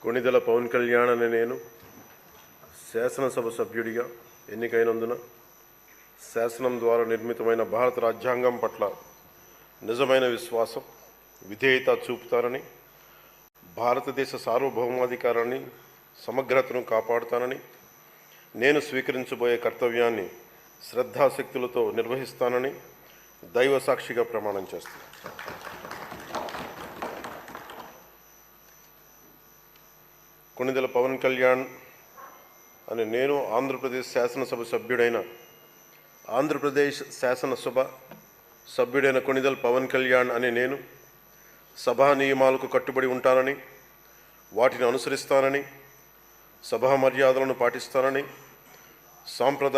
కొణిదెల పవన్ కళ్యాణ్ అనే నేను శాసనసభ సభ్యుడిగా ఎన్నికైనందున శాసనం ద్వారా నిర్మితమైన భారత రాజ్యాంగం పట్ల నిజమైన విశ్వాసం, విధేయత చూపుతానని, భారతదేశ సార్వభౌమాధికారాన్ని, సమగ్రతను కాపాడుతానని, నేను స్వీకరించబోయే కర్తవ్యాన్ని శ్రద్ధాశక్తులతో నిర్వహిస్తానని దైవ సాక్షిగా ప్రమాణం చేస్తాను. కొణిదెల పవన్ కళ్యాణ్ అనే నేను ఆంధ్రప్రదేశ్ శాసనసభ సభ్యుడైన కొణిదెల పవన్ కళ్యాణ్ అనే నేను సభా నియమాలకు కట్టుబడి ఉంటానని, వాటిని అనుసరిస్తానని, సభా మర్యాదలను పాటిస్తానని, సాంప్రదాయ